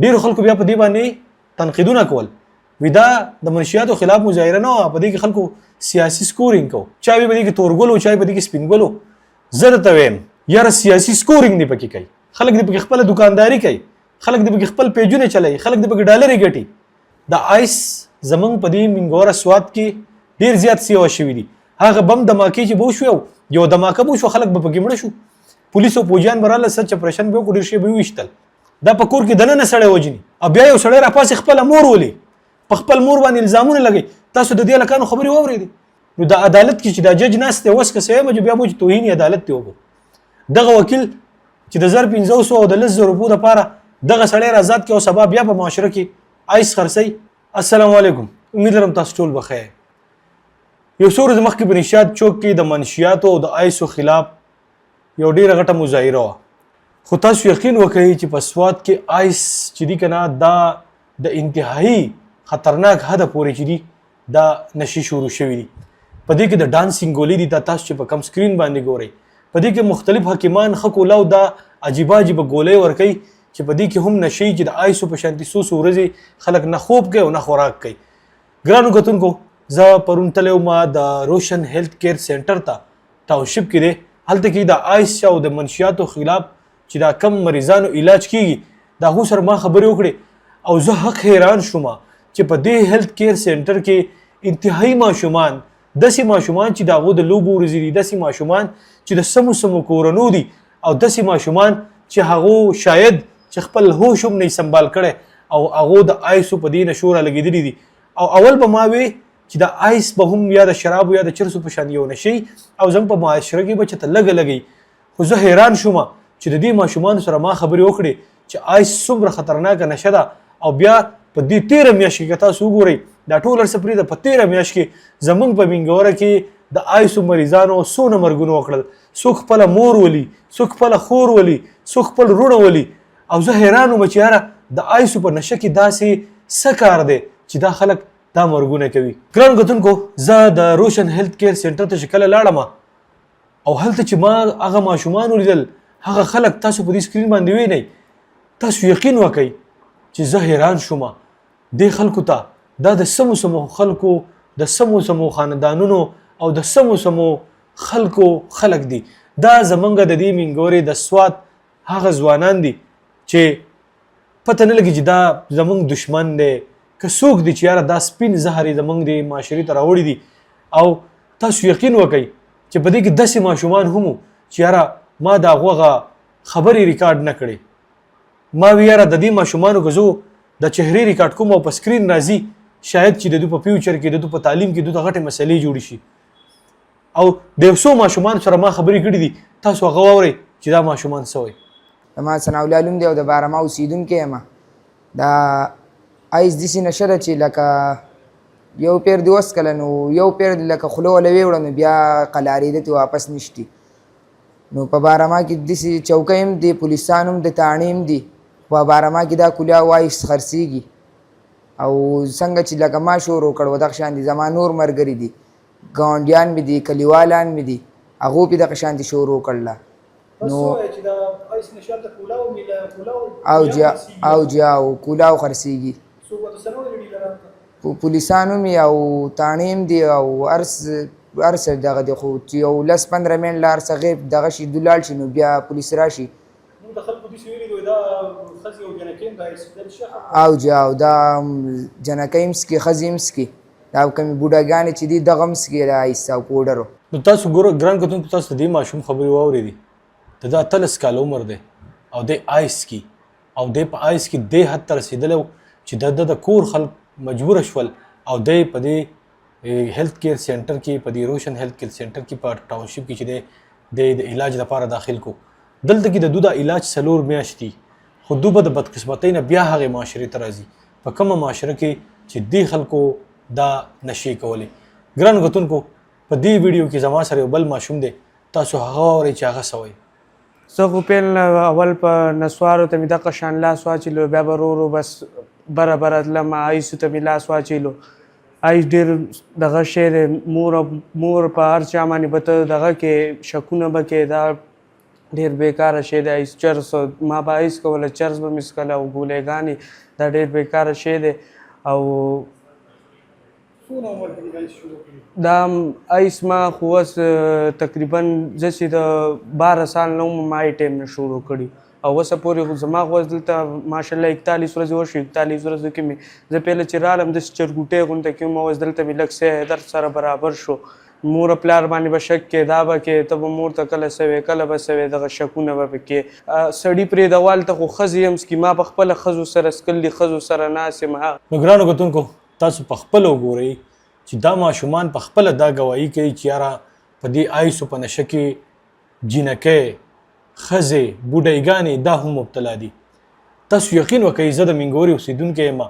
ډیرو خلکو بیا په دې باندې تنقیدونه کول وی دا د منشیاتو خلاف مظاهره نه په دې کې خلکو سیاسي سکورینګ کو چا به دې کې تورګلو چا به دې کې سپینګلو زه درته وایم یاره سیاسي سکورینګ دی پکې کوي خلک دې پکې خپل دکانداري کوي خلک دې پکې خپل پیجونه چلای خلک دې پکې ډالرې ګټي د آیس زمنګ په دې منګوره سواد کې ډیر زیات سیوا شوی دي هغه بم دماکې چې بو شو یو دماکه بو شو خلک به پکې مړ شو پولیسو پوجان براله سچ اپریشن به وکړي شی به وشتل دا په کور کې دنه سړی وجني او بیا یو سړی را پاس خپل مور ولي په خپل مور باندې الزامونه لګي تاسو د دې لکانو خبري واورئ نو د عدالت کې چې د جج ناسته وس کسې مې بیا مو توهین عدالت ته وګو دغه وکیل چې د 1500 او د 1000 روپو لپاره دغه سړی آزاد کې او سبب بیا په معاشره کې آیس خرسي السلام علیکم امید لرم تاسو ټول بخیر یو څو ورځې مخکې په نشاط چوک کې د منشیاتو او د آیسو خلاف یو ډیره غټه مظاهره خو تاسو یقین وکړئ چې په سواد کې آیس چې دی کنه دا د انتهایی خطرناک حد پورې چې دی دا نشي شروع شوی دی په دې کې د ډانسینګ ګولې دي تاسو چې په کم سکرین باندې ګورئ په دې کې مختلف حکیمان خکو لو دا عجیب عجیب ګولې ورکي چې په دې کې هم نشي چې د آیسو په شانتي سو ورځي خلک نه خوب کوي او نه خوراک کوي ګرانو کتونکو زه پرون تلو ما د روشن هیلث کیر سنټر ته ټاونشپ کې دی هلته کې د آیس او د منشیاتو خلاف چې دا کم مریضانو علاج کیږي دا هو سره ما خبرې وکړې او زه حق حیران شوم چې په دې هیلث کیر سنټر کې انتهایی ماشومان داسې ماشومان چې د هغو د لوبو ورځې دي داسې ماشومان چې د سمو سمو کورنو دي او داسې ماشومان چې هغو شاید چې خپل هوش هم نه سنبال کړي او هغو د آیسو په دې نشوره لګېدلي دي او اول به ما وی چې د آیس به هم یا د شرابو یا د چرسو په شان یو نشي او زموږ په معاشره کې به چې ته لږه لګئ خو زه حیران شوم چې د دې ماشومانو سره ما خبرې وکړې چې آیس څومره خطرناکه نشه ده او بیا په دې 13 میاشت کې تاسو وګورئ دا ټول سپری د په 13 میاشت کې زمونږ په منګوره کې د آیسو مریضانو څونه مرګونه وکړل څوک خپل مور ولي څوک خپل خور ولي څوک خپل رونه ولي او زه حیران وم چې یاره د آیسو په نشه کې داسې څه کار دی چې دا خلک دا مرګونه کوي ګران کتونکو زه د روشن هیلث کیر سنټر ته شکل لاړم او هلته چې ما هغه ماشومان ولیدل هغه خلک تاسو په دې سکرین باندې وینئ تاسو یقین وکئ چې زه حیران شوم دې خلکو ته دا د سمو سمو خلکو د سمو سمو خاندانونو او د سمو سمو خلکو خلک دي دا زمونږ د دې منګورې د سواد هغه ځوانان دي چې پته نه لګي چې دا زمونږ دشمن دی که څوک دي چې یاره دا سپین زهر زمونږ د معاشرې ته راوړي دي او تاسو یقین وکئ چې په دې کې داسې ماشومان هم چې یاره ما د هغوغه خبرې ریکارډ نه کړې ما وی یاره د دې ماشومانو که زه د چهرې ریکارډ کوم او په سکرین راځي شاید چې د دوی په فیوچر کې د دوی په تعلیم کې دوی ته غټې مسلې جوړې شي او د یو څو ماشومان سره ما خبرې کړې دي تاسو هغه واورئ چې دا ماشومان څه وایي ما ثناء الله علوم دی او د بارما اوسیدونکی یم دا آیس داسې نشه ده چې لکه یو پیر دې وڅکله نو یو پیر لکه خوله وله ویوړه نو بیا قلارېده ترې واپس نشتي نو په بارما کې داسې چوکۍ هم دي پولیسان هم د تاڼې هم دي په بارما کې دا کلیاو آیس خرڅېږي او څنګه چې لکه ما شروع کړ ودغه شان دي زما نور ملګري دي ګاونډیان مې دي کلیوالان مې دي هغو پې دغه شانتې شروع کړله نو او جی او کولاو خرڅېږي پولیسانو مې او تاڼې هم دي او هر څه دغه دی خو چې یو 10-15 منټ له هر څه غیب دغه شي دوی لاړ شي نو بیا پولیس راشي او جی او دا جنکۍ هم څکي ښځې هم څکي دا کومې بوډاګانې چې دي دغه هم څکي د آیس او پوډرو نو تاسو ګوره ګران کتونکو تاسو د دې ماشوم خبرې واورېدې د دا 13 کاله عمر دی او دی آیس کی او دی په آیس کې دې حد ته رسېدلی و چې د کور خلک مجبوره شول او دی په دې هیلث کیر سنټر کې په دې روشن هیلث کیر سنټر کې په ټاونشپ کې چې دی د علاج لپاره داخل کو دلته کې د دوی د علاج 4 میاشتې خو دوی به د بدقسمتۍ نه بیا هغې معاشرې ته راځي په کومه معاشره کې چې دې خلکو دا نشې کولې ګرانو کتونکو په دې ویډیو کې زما سره یو بل ماشوم دی تاسو هغه واورئ چې هغه څه وایي زه خو پیل اول په نسوارو ته مې دغه شان لاس واچولو بیا به ورو بس بره بره تلم آیسو ته مې لاس واچولو آیس ډېر دغه شی دی مور په هر چا باندې به ته دغه کې شکونه به کې دا ډېر بیکاره شی دی ایس چرس ما به ایس کوله چرس به مې څکله او ګولېګانې دا ډېر بیکاره شی دی او دا ایس ما خو اوس تقریبا زه چې د 12 سال نه وم ما یې ټایم نه شروع کړي او اوسه پورې خو زما خو اوس دلته ماشاءالله 41 ورځې وشوې 41 ورځو کې مې زه پهله چې رالم داسې چرګوټۍ غونته کې وم اوس دلته مې لږ څه درد سره برابر شو مور پلار باندې به شک کې دا به کې ته به مور ته کله سوې کله به سوې دغه شکونه به پکې سړي پرېږده والته خو ښځې یم څکي ما په خپله ښځو سره څکل دي ښځو سره ناست یم نو ګرانو کتونکو تاسو په خپله وګورئ چې دا ماشومان په خپله دا ګواهي کوي چې یاره په دې آیسو په نشه کې جینکۍ ښځې بوډۍ دا هم مبتلا دي تاسو یقین وکړئ زه د مینګورې اوسېدونکی یم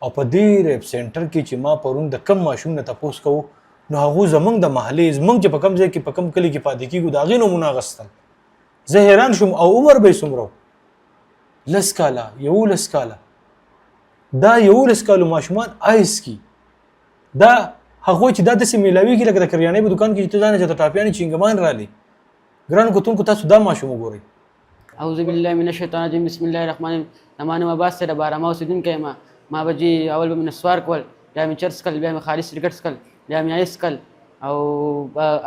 او په دې ریپ سینټر کې چې ما پرون د کم ماشوم نه تپوس کوو نو هغو زمونږ د محلې زمونږ چې په کم ځای کې په کم کلي کې پاتې کېږو د هغې نومونه اخیستل زه حیران شوم او عمر به یې څومره 10 کاله 11 کاله دا 11 کالو ماشومان آیس کی دا هغوی چې دا داسې میلاویږي لکه د کریانۍ په دوکان کې چې ته ځانې چې د ټاپیانې چینګمان رالې ګرانو کتونکو تاسو دا ماشوم وګورئ اعوذ بالله من الشیطان الرجیم بسم الله الرحمن الرحیم نمانه عباس سره بارما اوسیدونکی یم ما به جی اول به مې نسوار کول بیا مې چرس کل بیا مې خالص سګرټ څکل بیا مې آیس کل او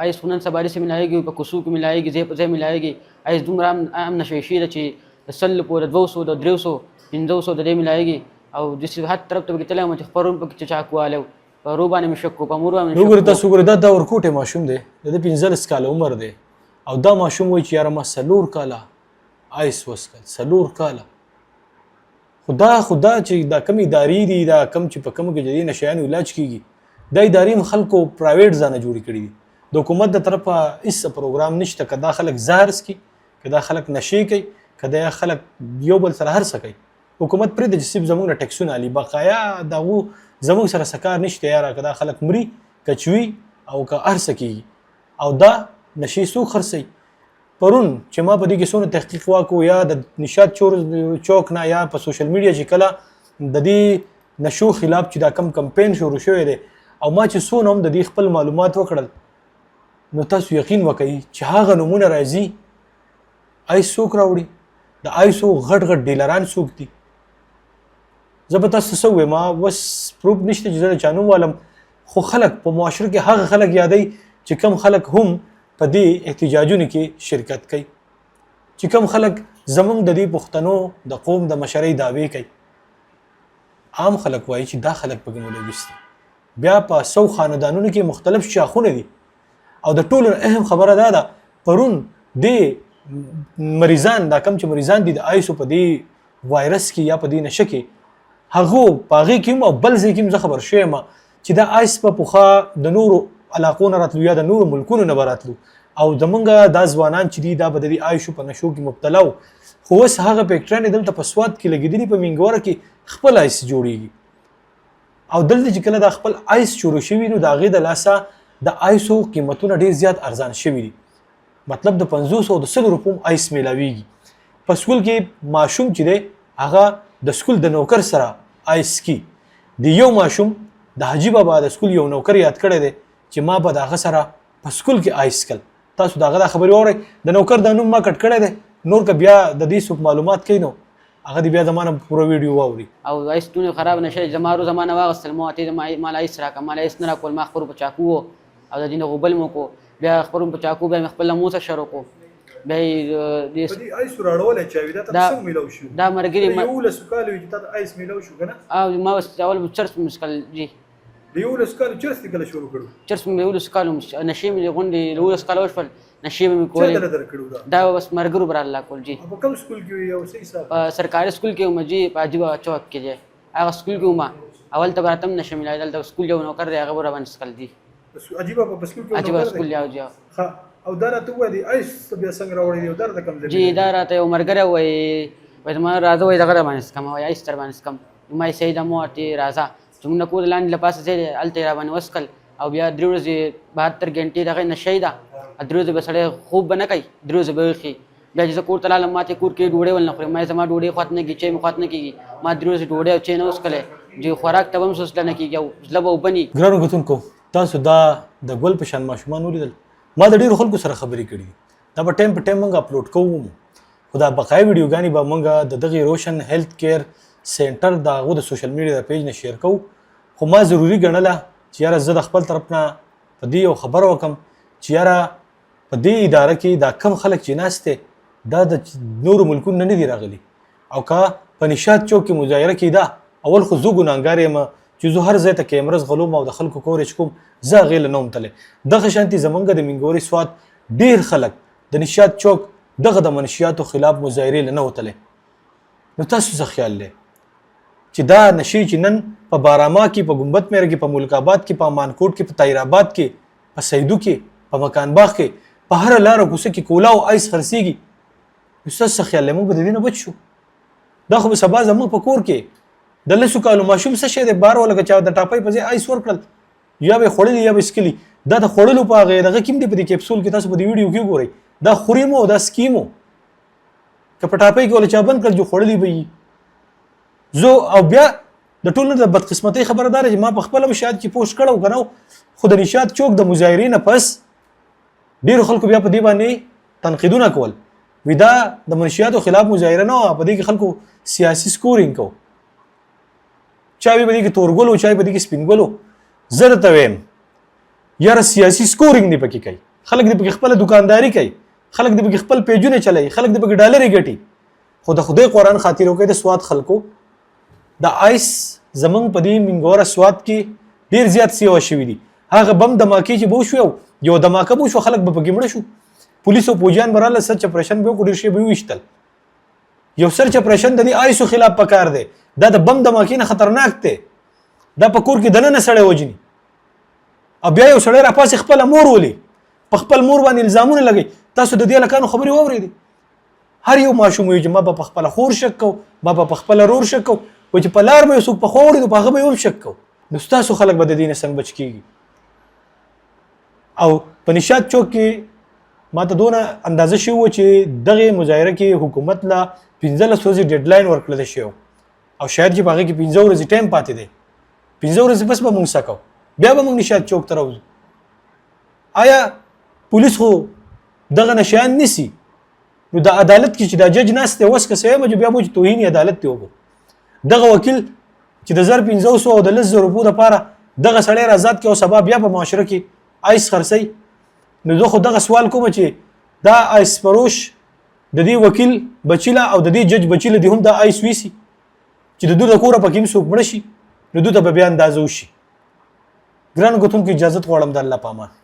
آیس خو نن سبا داسې ملایږي په کوڅو کې ملایږي ځای په ځای ملایږي آیس دومره عام نشه شي ده چې د 100 پورې 200 د 300 500 د دې ملایږي او داسې هر طرف ته پکې تللی یم چې خپرون پکې چاک والی په رو باندې مې شک کړو په مور باندې مې شک وګورئ تاسو وګورئ دا ورکوټی ماشوم دی د ده 15 کاله عمر دی او دا ماشوم وایي چې یاره ما 4 کاله آیس وسکل 4 کاله خو دا چې دا کم ادارې دي دا کم چې په کمو کې جدي نشیانو علاج کیږي دا ادارې هم خلکو پرایویټ ځانه جوړې کړي دي د حکومت د طرفه هېڅ پروګرام نشته که دا خلک زهر څکي که دا خلک نشې کوي که دا خلک یو بل سره هر څه کوي حکومت پرېږده چې صرف زموږ نه ټیکسونه علي بقایا د هغو زموږ سره څه کار نشته یاره که دا خلک مري که چوي او که هر څه کېږي او دا نشې څوک خرڅوي پرون چې ما په دې کې څونه تحقیق واکو یا د نشاد چوک نه یا په سوشل میډیا چې کله د دې نشو خلاف چې دا کم کمپین شروع شوی دی او ما چې څونه هم د دې خپل معلومات وکړل نو تاسو یقین وکړئ چې هغه نومونه راځي آیس څوک راوړي د آیسو غټ غټ ډیلران څوک دي زه به تاسو څه ووایم اوس پروف نشته چې زه د چا نوم والم خو خلک په معاشره کې هغه خلک یادوي چې کم خلک هم په دې احتجاجونو کې شرکت کوي چې کم خلک زمونږ د دې پښتنو د قوم د مشرۍ دعوې کوي عام خلک وایي چې دا خلک پکې ملوث دي بیا په 100 خاندانونو کې مختلف شاخونه دي او د ټولو اهم خبره دا ده پرون د مریضان دا کم چې مریضان دي د آیسو په دې وایرس کې یا په دې نشه کې هغو په هغې کې هم او بل ځای کې هم زه خبر شوی یم چې دا آیس په پخوا د نورو علاقو نه راتلو یا د نورو ملکونو نه به راتلو او زمونږ دا ځوانان چې دي دا به د دې آیسو په نشو کې مبتلا وو خو اوس هغه فیکټریانې دلته په سوات کې لګېدلي په مینګوره کې خپل آیس جوړېږي او دلته چې کله دا خپل آیس شروع شوي نو د هغې د لاسه د آیسو قیمتونه ډېر زیات ارزان شوي دي مطلب د 50 او د 100 روپو آیس میلاویږي په سکول کې ماشوم چې دی هغه د سکول د نوکر سره آیس کی د یو ماشوم د حاجی بابا د سکول یو نوکر یاد کړی دی چې ما به د هغه سره په سکول کې آیس کل تاسو د هغه دا خبرې واورئ د نوکر دا نوم ما کټ کړی دی نور که بیا د دې څوک معلومات کوي نو هغه دې بیا زمانه پوره ویډیو واوري او آیس دونه خراب نشه زمارو زمانه واغستل مو ته مال آیس راکه مال آیس نه راکول ما خبرو په چاکو او د دین غوبل مو کو بیا خبرو په چاکو بیا خپل موسه شروع کو بیا دې آیس راړول چې دا تاسو ملو شو دا مرګري یو له سکالو چې تاسو آیس ملو شو کنه او ما اول چرس مسکل جی یو له سکالو چرس کله شروع کړو چرس مې یو له سکالو نشي مې غونډې له سکالو وشفل نشي مې کولې دا بس مرګرو بر الله کول جی په کوم سکول کې یو صحیح صاحب سرکاري سکول کې مجي پاجيبا چوک کې جي هغه سکول کې ما اول ته براتم نشم ملای دلته سکول یو نو کړ دی هغه ور باندې سکل دي عجیبه په سکول کې عجیبه سکول یاو جی ها او دا راته وای دی آیس بیا څنګه راوړی دی درد کم دی جی دا راته یو مرګره وای ما راځه وای دغه باندې کم وای آیس تر باندې کم ما سیدا مو ته راځه څنګه کول لاندې لپاسه زه الته را باندې وسکل او بیا درې ورځې 72 غنټې دغه نشي دا درې ورځې به سړی خوب به نه کوي درې ورځې به وخي بیا چې زه کور ته لاړم ماته کور کې ډوډۍ ول نه خورم ما زما ډوډۍ خوات نه کېږي چې مې خوات نه کېږي ما درې ورځې ډوډۍ او چې نه وسکله چې خوراک ته هم سوسله نه کېږي او زله به وبني ګرانو کتونکو تاسو دا د ګل په شان ماشومان ولیدل ما د ډېرو خلکو سره خبرې کړي دا به ټایم په ټایم موږ اپلوډ کوو خو دا بقایي ویډیوګانې به موږ د دغې روشن هیلث کیر سینټر د هغو د سوشل میډیا د پیج نه شیر کوو خو ما ضروري ګڼله چې یاره زه د خپل طرف نه په دې یو خبره وکړم چې یاره په دې اداره کې دا کم خلک چې ناست دی دا د نورو ملکونو نه دي راغلي او که په نشاط چوک کې مظاهره کېده اول خو زه ګناهګار یم چې زه هر ځای ته کیمره ځغلوم او د خلکو کوریج کوم زه هغې له نه وم تللی دغه شانتې زمونږ د مینګورې سوات ډېر خلک د نشاط چوک دغه د منشیاتو خلاف مظاهرې له نه وتلی نو تاسو څه خیال دی چې دا نشې چې نن په بارامه کې په ګمبت میره کې په ملک آباد کې په مانکوټ کې په طاهر آباد کې په سیدو کې په مکان باغ کې په هره لاره کوڅه کې کولا او ایس خرڅېږي نو ستاسو څه خیال دی موږ به د دې نه بچ شو دا خو به سبا زموږ په کور کې د لسو کالو ماشوم څه شی دی بار ولکه چا د ټاپۍ په ځای ایس ورکړل یا به خوړلي یا به څکلي دا د خوړلو په هغې دغه کې هم دی په دې کیپسول کې تاسو په دې ویډیو کې وګورئ دا خوري مو دا سکیمو که په ټاپۍ کې ولې چا بند کړل جو خوړلي به وي زه او بیا د ټول نه د بدقسمتۍ خبره دا چې ما په خپله به شاید چې پوسټ کړی که نه خو د نشاط چوک د مظاهرې نه پس ډېرو خلکو بیا په دې باندې تنقیدونه کول وي دا د منشیاتو خلاف مظاهره نه وه په دې کې خلکو سیاسي سکورینګ کو چا به په دې کې تورګل و چا په دې کې سپین ګل و زه درته وایم یاره سیاسي سکورینګ دې پکې کوي خلک دې پکې خپله دکانداري کوي خلک دې پکې خپل پیجونه چلوي خلک دې پکې ډالرې ګټي خو د خدای قرآن خاطر وکړئ د سوات خلکو د آیس زمونږ په دې منګوره سوات کې ډېر زیات سیوه شوي دي هغه بم دماکې چې به وشو یو دماکه به وشو خلک به پکې مړه شو پولیسو پوجیان به راله سرچ اپریشن به وکړو ډېر شی به وویشتل یو سرچ اپریشن د دې آیسو خلاف پکار دی دا د بم دماکې نه خطرناک دی دا په کور کې دننه سړی وجني او بیا یو سړی راپاسې خپله مور ولي په خپل مور باندې الزامونه لګوي تاسو د دې هلکانو خبرې واورېدې هر یو ماشوم وایي چې ما به په خپله خور شک کو ما به په خپله رور شک کو وایي چې په لار به یو څوک پخوا وړي نو په هغه به یې هم شک کو نو ستاسو خلک به د دې نه څنګه بچ کېږي او په نشاط چوک کې ما ته دونه اندازه شوي وه چې دغې مظاهره کې حکومت له 15 ورځې ډیډلاین ورکړلی شوی او شاید چې په هغې کې 15 ورځې ټایم پاتې دی 15 ورځې پس به مونږ څه کوو بیا به مونږ نشاط چوک ته راوځو آیا پولیس خو دغه نشیان نیسي نو د عدالت کې چې دا جج ناست دی اوس که څه یم بیا به چې توهین عدالت دی وکړو دغه وکیل چې د 1500 او د 10,000 روپو دپاره دغه سړی راازاد کړي او سبا بیا په معاشره کې آیس خرڅوي نو زه خو دغه سوال کوم چې دا آیس فروش د دې وکیل بچی له او د دې جج بچی له دې هم دا آیس ویسي چې د دوی د کوره پکې هم څوک مړه شي نو دوی ته به بیا اندازه وشي ګرانو کتونکو اجازت غواړم د الله په امان